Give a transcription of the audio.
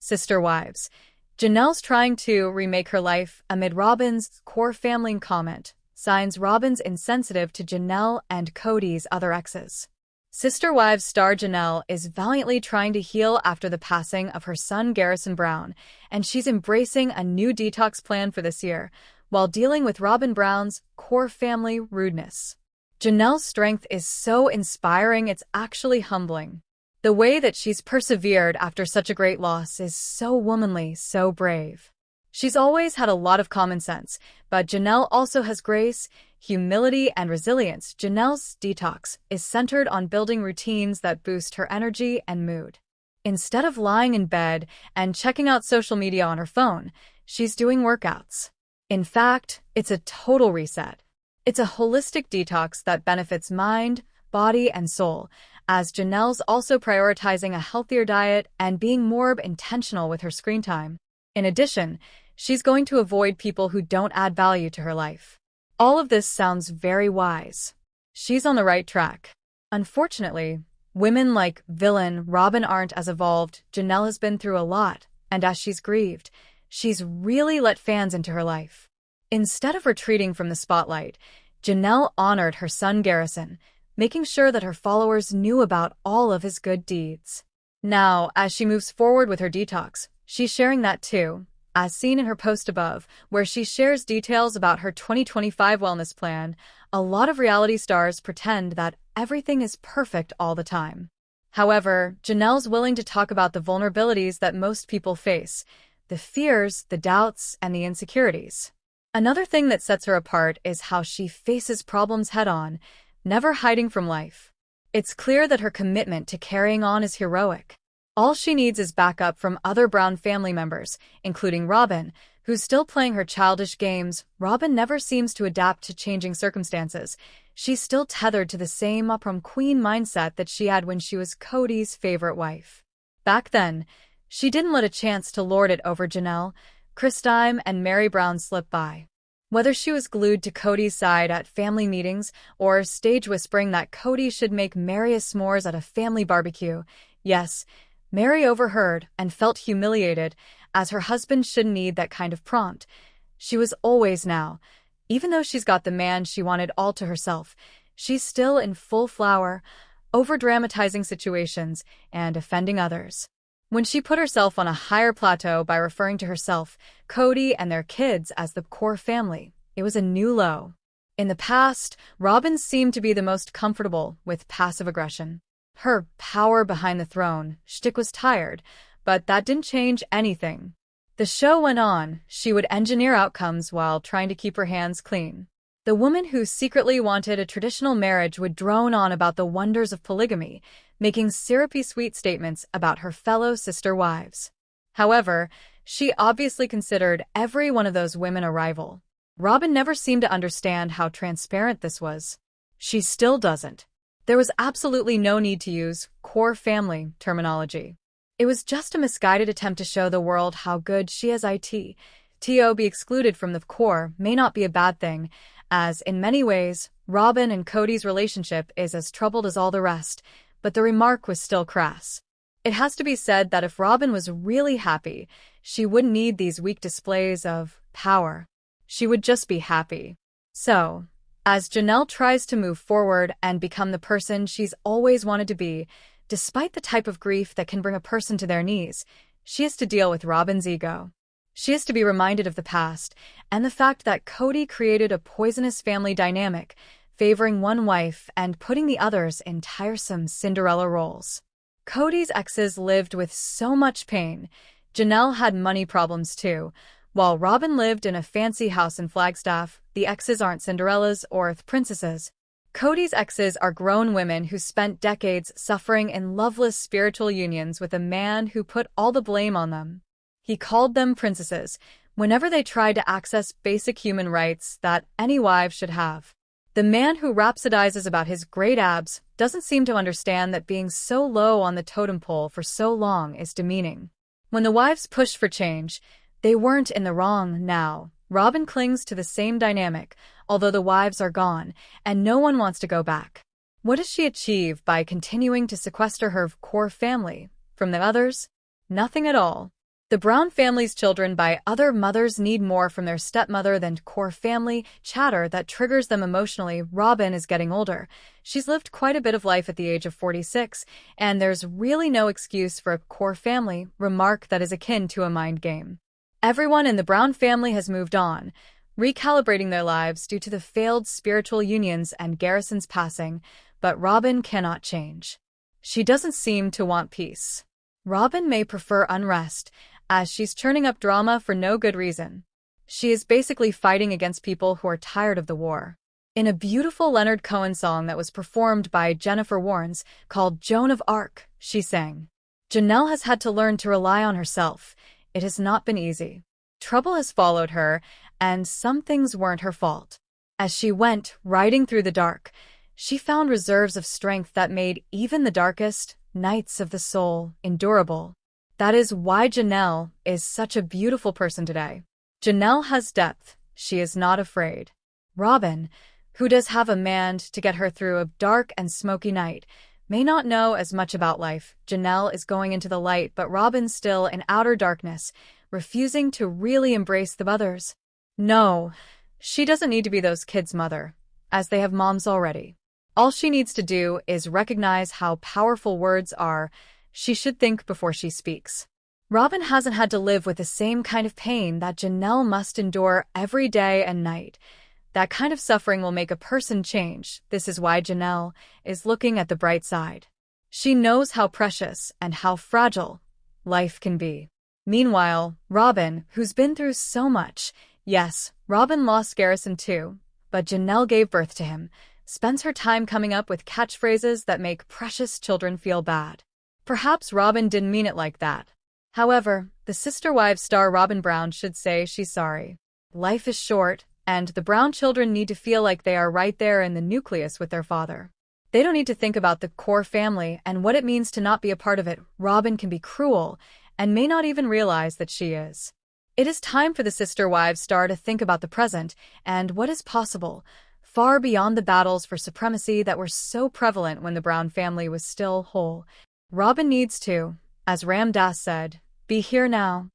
Sister Wives. Janelle's trying to remake her life amid Robyn's core family comment. Signs Robyn's insensitive to Janelle and Cody's other exes. Sister Wives star Janelle is valiantly trying to heal after the passing of her son Garrison Brown, and she's embracing a new detox plan for this year, while dealing with Robyn Brown's core family rudeness. Janelle's strength is so inspiring it's actually humbling. The way that she's persevered after such a great loss is so womanly, so brave. She's always had a lot of common sense, but Janelle also has grace, humility, and resilience. Janelle's detox is centered on building routines that boost her energy and mood. Instead of lying in bed and checking out social media on her phone, she's doing workouts. In fact, it's a total reset. It's a holistic detox that benefits mind, body, and soul, as Janelle's also prioritizing a healthier diet and being more intentional with her screen time. In addition, she's going to avoid people who don't add value to her life. All of this sounds very wise. She's on the right track. Unfortunately, women like villain Robyn aren't as evolved. Janelle has been through a lot, and as she's grieved, she's really let fans into her life. Instead of retreating from the spotlight, Janelle honored her son Garrison, making sure that her followers knew about all of his good deeds. Now, as she moves forward with her detox, she's sharing that too, as seen in her post above, where she shares details about her 2025 wellness plan. A lot of reality stars pretend that everything is perfect all the time. However, Janelle's willing to talk about the vulnerabilities that most people face, the fears, the doubts, and the insecurities. Another thing that sets her apart is how she faces problems head-on, never hiding from life. It's clear that her commitment to carrying on is heroic. All she needs is backup from other Brown family members, including Robyn, who's still playing her childish games. Robyn never seems to adapt to changing circumstances. She's still tethered to the same prom queen mindset that she had when she was Cody's favorite wife. Back then, she didn't let a chance to lord it over Janelle, Christine, and Mary Brown slip by. Whether she was glued to Cody's side at family meetings or stage whispering that Cody should make Mary a s'mores at a family barbecue, yes, Mary overheard and felt humiliated, as her husband shouldn't need that kind of prompt. She was always now. Even though she's got the man she wanted all to herself, she's still in full flower, over-dramatizing situations and offending others. When she put herself on a higher plateau by referring to herself, Cody, and their kids as the core family, it was a new low. In the past, Robyn seemed to be the most comfortable with passive aggression. Her power behind the throne shtick was tired, but that didn't change anything. The show went on. She would engineer outcomes while trying to keep her hands clean. The woman who secretly wanted a traditional marriage would drone on about the wonders of polygamy, making syrupy sweet statements about her fellow sister wives. However, she obviously considered every one of those women a rival. Robyn never seemed to understand how transparent this was. She still doesn't. There was absolutely no need to use core family terminology. It was just a misguided attempt to show the world how good she is. To be excluded from the core may not be a bad thing, as in many ways, Robyn and Cody's relationship is as troubled as all the rest, but the remark was still crass. It has to be said that if Robyn was really happy, she wouldn't need these weak displays of power. She would just be happy. So, as Janelle tries to move forward and become the person she's always wanted to be, despite the type of grief that can bring a person to their knees, she has to deal with Robyn's ego. She has to be reminded of the past and the fact that Cody created a poisonous family dynamic, favoring one wife and putting the others in tiresome Cinderella roles. Cody's exes lived with so much pain. Janelle had money problems too. While Robyn lived in a fancy house in Flagstaff, the exes aren't Cinderellas or princesses. Cody's exes are grown women who spent decades suffering in loveless spiritual unions with a man who put all the blame on them. He called them princesses whenever they tried to access basic human rights that any wife should have. The man who rhapsodizes about his great abs doesn't seem to understand that being so low on the totem pole for so long is demeaning. When the wives pushed for change, they weren't in the wrong now. Robyn clings to the same dynamic, although the wives are gone, and no one wants to go back. What does she achieve by continuing to sequester her core family from the others? Nothing at all. The Brown family's children by other mothers need more from their stepmother than core family chatter that triggers them emotionally. Robyn is getting older. She's lived quite a bit of life at the age of 46, and there's really no excuse for a core family remark that is akin to a mind game. Everyone in the Brown family has moved on, recalibrating their lives due to the failed spiritual unions and Garrison's passing, but Robyn cannot change. She doesn't seem to want peace. Robyn may prefer unrest, as she's churning up drama for no good reason. She is basically fighting against people who are tired of the war. In a beautiful Leonard Cohen song that was performed by Jennifer Warnes called Joan of Arc, she sang, "Janelle has had to learn to rely on herself. It has not been easy. Trouble has followed her, and some things weren't her fault. As she went, riding through the dark, she found reserves of strength that made even the darkest nights of the soul endurable. That is why Janelle is such a beautiful person today. Janelle has depth. She is not afraid." Robyn, who does have a man to get her through a dark and smoky night, may not know as much about life. Janelle is going into the light, but Robyn's still in outer darkness, refusing to really embrace the others. No, she doesn't need to be those kids' mother, as they have moms already. All she needs to do is recognize how powerful words are. She should think before she speaks. Robyn hasn't had to live with the same kind of pain that Janelle must endure every day and night. That kind of suffering will make a person change. This is why Janelle is looking at the bright side. She knows how precious and how fragile life can be. Meanwhile, Robyn, who's been through so much, yes, Robyn lost Garrison too, but Janelle gave birth to him, spends her time coming up with catchphrases that make precious children feel bad. Perhaps Robyn didn't mean it like that. However, the Sister Wives star Robyn Brown should say she's sorry. Life is short, and the Brown children need to feel like they are right there in the nucleus with their father. They don't need to think about the core family and what it means to not be a part of it. Robyn can be cruel and may not even realize that she is. It is time for the Sister Wives star to think about the present and what is possible, far beyond the battles for supremacy that were so prevalent when the Brown family was still whole. Robyn needs to, as Ram Dass said, be here now.